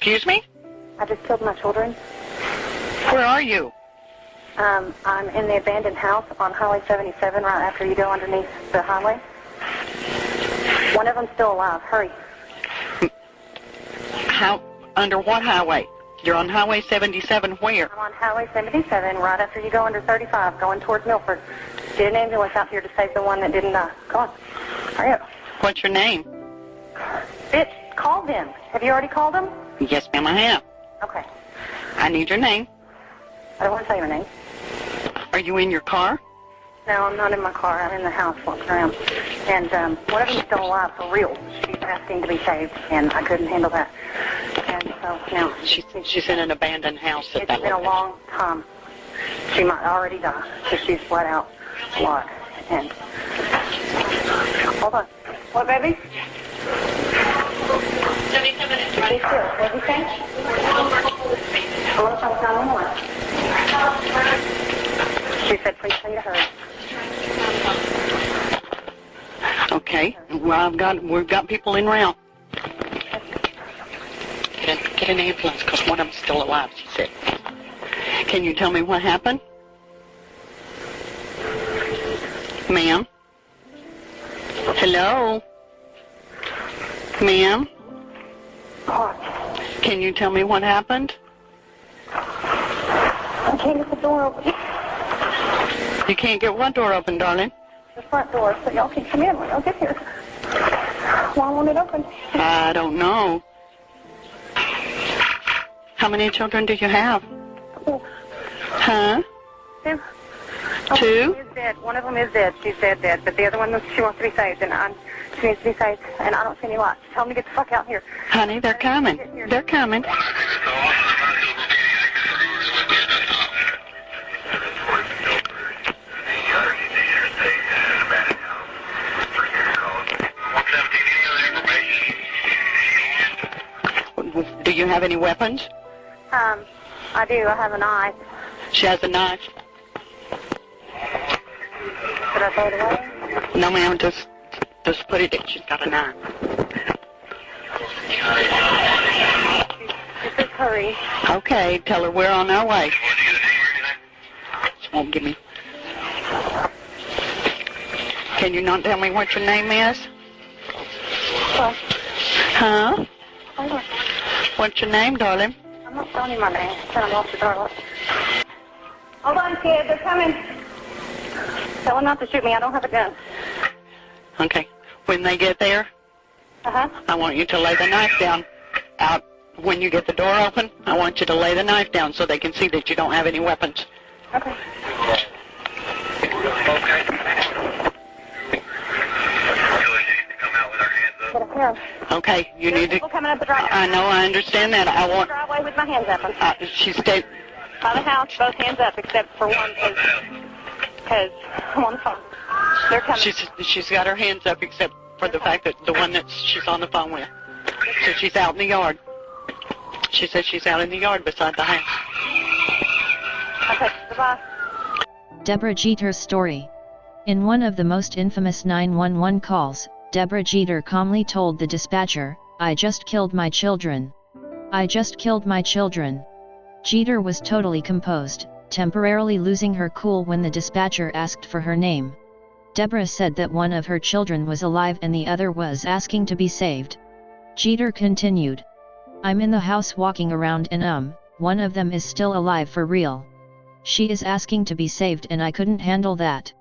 Excuse me? I just killed my children. Where are you? I'm in the abandoned house on Highway 77 right after you go underneath the highway. One of them's still alive. Hurry. How? Under what highway? You're on Highway 77 where? I'm on Highway 77 right after you go under 35 going towards Milford. Get an ambulance out here to save the one that didn't die. Come on. Hurry up. What's your name? Bitch, call them. Have you already called them? Yes, ma'am, I have. Okay. I need your name. I don't want to tell you my name. Are you in your car? No, I'm not in my car. I'm in the house walking around. And one of them's still alive for real. She's asking to be saved, and I couldn't handle that. And so now She's in an abandoned house at that it's been a long time. She might already die because she's bled out a lot. And hold on. What, baby? 77 minutes. Stay still. What did you say? I want to talk 911. She said, please tell you to hurry. Okay. Well, we've got people in route. Get an ambulance because one of them's still alive, she said. Can you tell me what happened? Ma'am? Hello? Ma'am? What? Can you tell me what happened? I can't get the door open. You can't get what door open, darling? The front door, so y'all can come in when y'all get here. Why won't it open? I don't know. How many children do you have? Oh. Huh? Two. Two? One is dead. One of them is dead. She's dead. But the other one, she wants to be saved, and she needs to be saved, and I don't see any lights. Tell them to get the fuck out here. Honey, they're coming. They're coming. Do you have any weapons? I do. I have a knife. She has a knife. Should I throw it away? No, ma'am, just put it in. She's got a knife. She says hurry. Okay, tell her we're on our way. She won't give me. Can you not tell me what your name is? What? Huh? Hold on. What's your name, darling? I'm not telling you my name. Tell them off the door. Hold on, kid. They're coming. Tell them not to shoot me. I don't have a gun. Okay. When they get there, I want you to lay the knife down. Out when you get the door open, I want you to lay the knife down so they can see that you don't have any weapons. Okay. Get up here. Okay, you There's need to. people coming up the driveway. I know, I understand that. I want. Driveway with my hands up. She stayed. By the house, both hands up, except for one, because I'm on the phone. They're coming. She's got her hands up except for the fact that the one that she's on the phone with. So she's out in the yard. She says she's out in the yard beside the house. Okay, goodbye. Debra Jeter's story. In one of the most infamous 911 calls, Debra Jeter calmly told the dispatcher, "I just killed my children. I just killed my children." Jeter was totally composed, temporarily losing her cool when the dispatcher asked for her name. Debra said that one of her children was alive and the other was asking to be saved. Jeter continued, "I'm in the house walking around and one of them is still alive for real. She is asking to be saved and I couldn't handle that."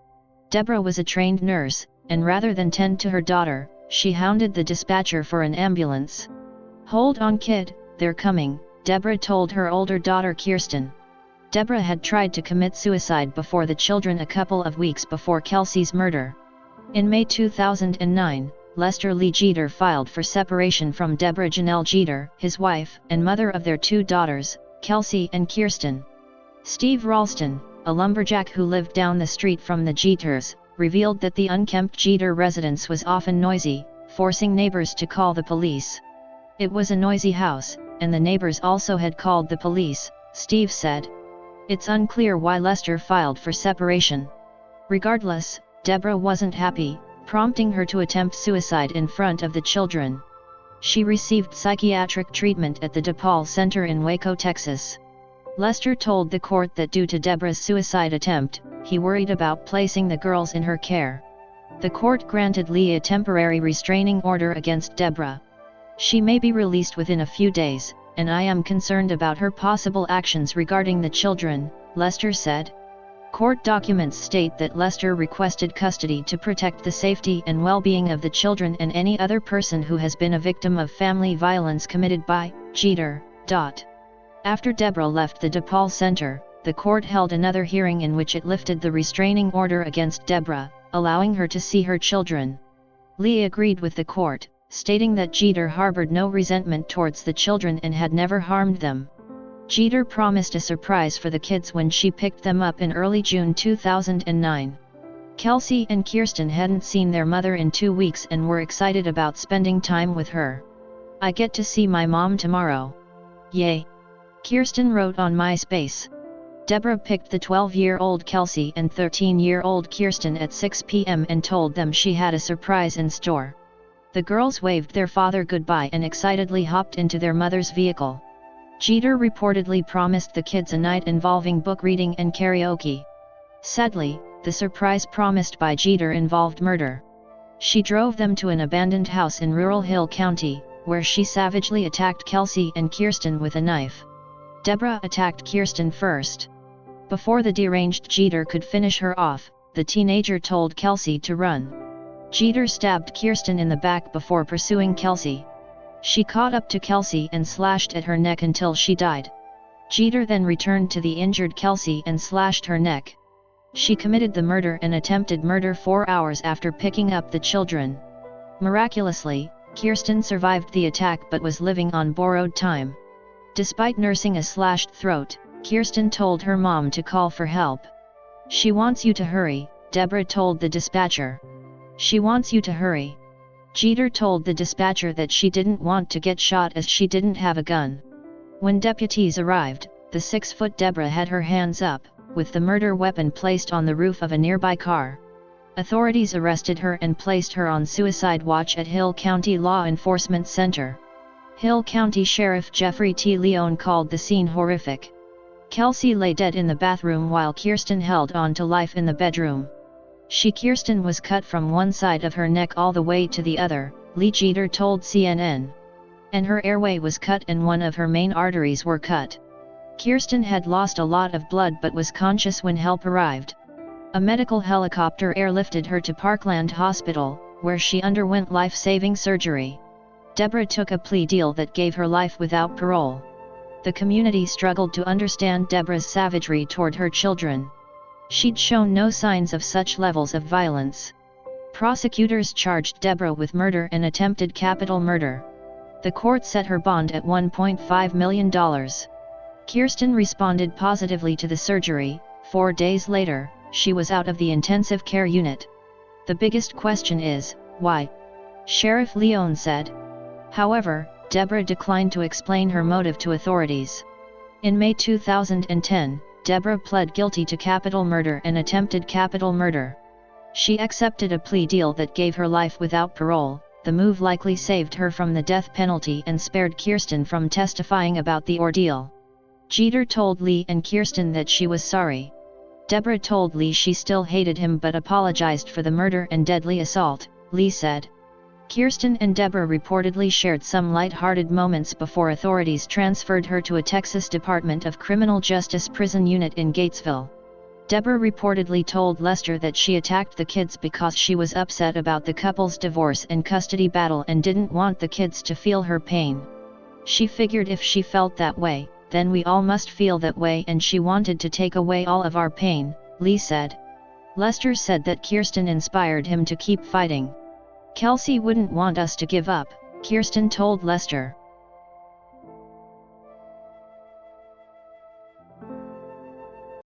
Debra was a trained nurse, and rather than tend to her daughter, she hounded the dispatcher for an ambulance. "Hold on, kid, they're coming," Debra told her older daughter Kirsten. Debra had tried to commit suicide before the children a couple of weeks before Kelsey's murder. In May 2009, Lester Lee Jeter filed for separation from Debra Janelle Jeter, his wife and mother of their two daughters, Kelsey and Kirsten. Steve Ralston, a lumberjack who lived down the street from the Jeters, revealed that the unkempt Jeter residence was often noisy, forcing neighbors to call the police. "It was a noisy house, and the neighbors also had called the police," Steve said. It's unclear why Lester filed for separation. Regardless, Debra wasn't happy, prompting her to attempt suicide in front of the children. She received psychiatric treatment at the DePaul Center in Waco, Texas. Lester told the court that due to Debra's suicide attempt, he worried about placing the girls in her care. The court granted Lee a temporary restraining order against Debra. She may be released within a few days, and I am concerned about her possible actions regarding the children, Lester said. Court documents state that Lester requested custody to protect the safety and well-being of the children and any other person who has been a victim of family violence committed by Jeter. After Debra left the DePaul Center, the court held another hearing in which it lifted the restraining order against Debra, allowing her to see her children. Lee agreed with the court, stating that Jeter harbored no resentment towards the children and had never harmed them. Jeter promised a surprise for the kids when she picked them up in early June 2009. Kelsey and Kirsten hadn't seen their mother in 2 weeks and were excited about spending time with her. "I get to see my mom tomorrow. Yay!" Kirsten wrote on MySpace. Debra picked the 12-year-old Kelsey and 13-year-old Kirsten at 6 p.m. and told them she had a surprise in store. The girls waved their father goodbye and excitedly hopped into their mother's vehicle. Jeter reportedly promised the kids a night involving book reading and karaoke. Sadly, the surprise promised by Jeter involved murder. She drove them to an abandoned house in rural Hill County, where she savagely attacked Kelsey and Kirsten with a knife. Debra attacked Kirsten first. Before the deranged Jeter could finish her off, the teenager told Kelsey to run. Jeter stabbed Kirsten in the back before pursuing Kelsey. She caught up to Kelsey and slashed at her neck until she died. Jeter then returned to the injured Kelsey and slashed her neck. She committed the murder and attempted murder 4 hours after picking up the children. Miraculously, Kirsten survived the attack but was living on borrowed time. Despite nursing a slashed throat, Kirsten told her mom to call for help. "She wants you to hurry," Debra told the dispatcher. "She wants you to hurry." Jeter told the dispatcher that she didn't want to get shot as she didn't have a gun. When deputies arrived, the 6-foot Debra had her hands up, with the murder weapon placed on the roof of a nearby car. Authorities arrested her and placed her on suicide watch at Hill County Law Enforcement Center. Hill County Sheriff Jeffrey T. Leone called the scene horrific. Kelsey lay dead in the bathroom while Kirsten held on to life in the bedroom. Kirsten was cut from one side of her neck all the way to the other, Lee Jeter told CNN. And her airway was cut and one of her main arteries were cut. Kirsten had lost a lot of blood but was conscious when help arrived. A medical helicopter airlifted her to Parkland Hospital, where she underwent life-saving surgery. Debra took a plea deal that gave her life without parole. The community struggled to understand Debra's savagery toward her children. She'd shown no signs of such levels of violence. Prosecutors charged Debra with murder and attempted capital murder. The court set her bond at $1.5 million. Kirsten responded positively to the surgery. 4 days later, she was out of the intensive care unit. "The biggest question is, why?" Sheriff Leone said. However, Debra declined to explain her motive to authorities. In May 2010, Debra pled guilty to capital murder and attempted capital murder. She accepted a plea deal that gave her life without parole. The move likely saved her from the death penalty and spared Kirsten from testifying about the ordeal. Jeter told Lee and Kirsten that she was sorry. Debra told Lee she still hated him but apologized for the murder and deadly assault, Lee said. Kirsten and Debra reportedly shared some light-hearted moments before authorities transferred her to a Texas Department of Criminal Justice prison unit in Gatesville. Debra reportedly told Lester that she attacked the kids because she was upset about the couple's divorce and custody battle and didn't want the kids to feel her pain. She figured if she felt that way, then we all must feel that way, and she wanted to take away all of our pain, Lee said. Lester said that Kirsten inspired him to keep fighting. "Kelsey wouldn't want us to give up," Kirsten told Lester.